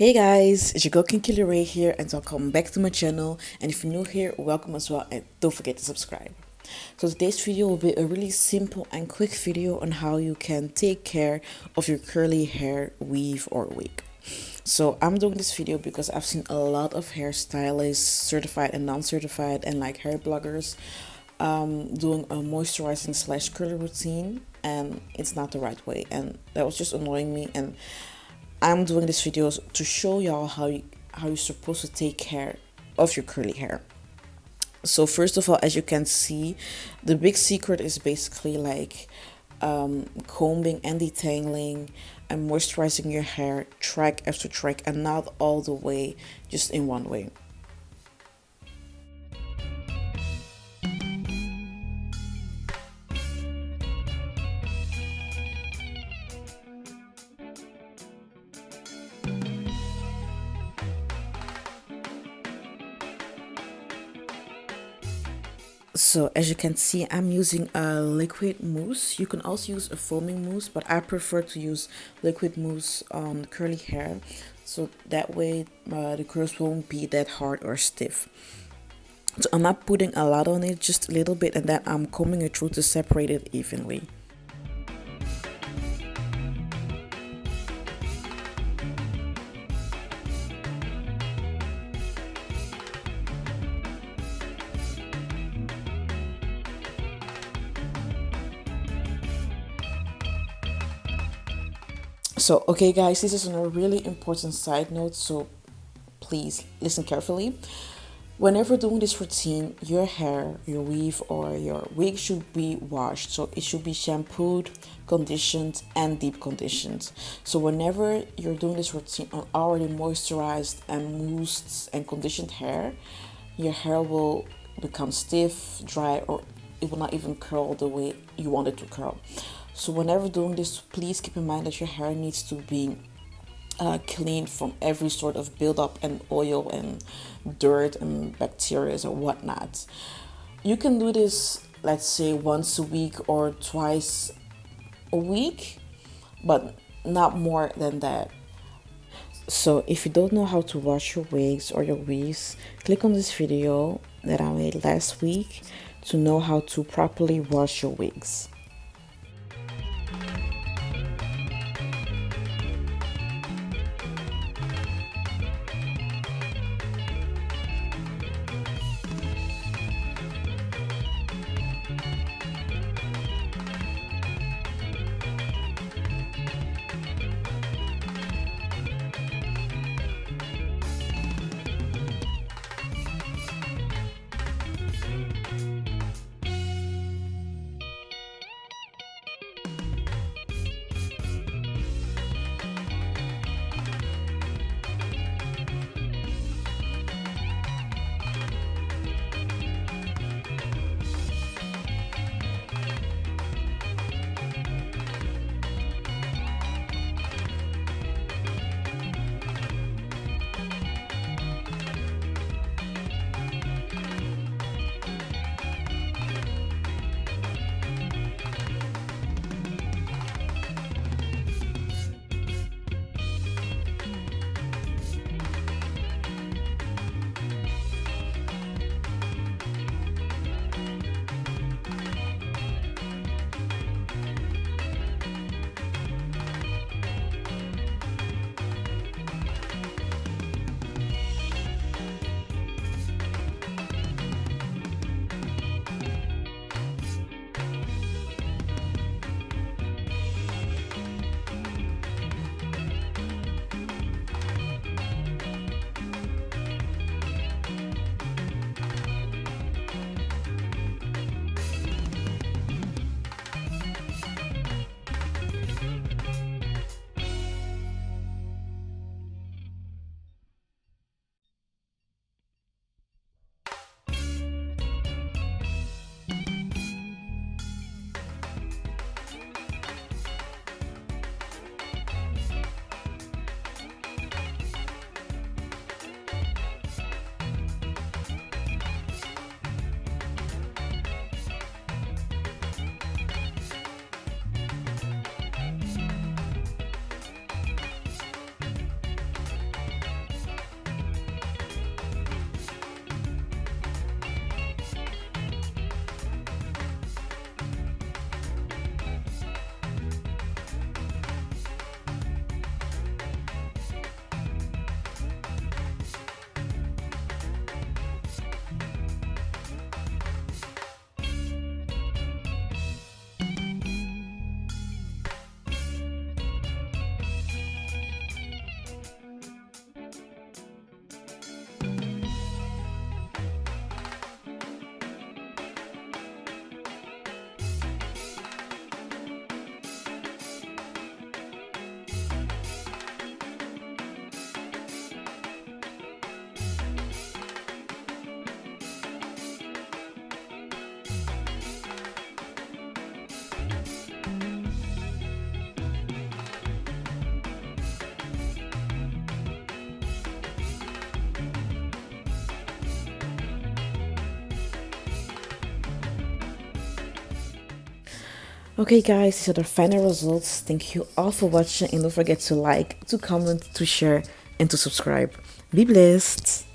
Hey guys, it's your girl KinkyCurlyRae here and welcome back to my channel, and if you're new here, welcome as well and don't forget to subscribe. So today's video will be a really simple and quick video on how you can take care of your curly hair, weave or wig. So I'm doing this video because I've seen a lot of hairstylists, certified and non-certified, and like hair bloggers doing a moisturizing slash curly routine, and it's not the right way, and that was just annoying me. And I'm doing this video to show y'all how you're supposed to take care of your curly hair. So first of all, as you can see, the big secret is basically like combing and detangling and moisturizing your hair track after track, and not all the way just in one way. So as you can see, I'm using a liquid mousse. You can also use a foaming mousse, but I prefer to use liquid mousse on curly hair, so that way the curls won't be that hard or stiff. So I'm not putting a lot on it, just a little bit, and then I'm combing it through to separate it evenly. So, okay guys, this is a really important side note, so please listen carefully. Whenever doing this routine, your hair, your weave or your wig should be washed. So it should be shampooed, conditioned and deep conditioned. So whenever you're doing this routine on already moisturized and moussed and conditioned hair, your hair will become stiff, dry, or it will not even curl the way you want it to curl. So whenever doing this, please keep in mind that your hair needs to be clean from every sort of buildup and oil and dirt and bacteria or whatnot. You can do this, let's say, once a week or twice a week, but not more than that. So if you don't know how to wash your wigs or your weaves, click on this video that I made last week to know how to properly wash your wigs. Okay guys, these are the final results. Thank you all for watching and don't forget to like, to comment, to share and to subscribe. Be blessed.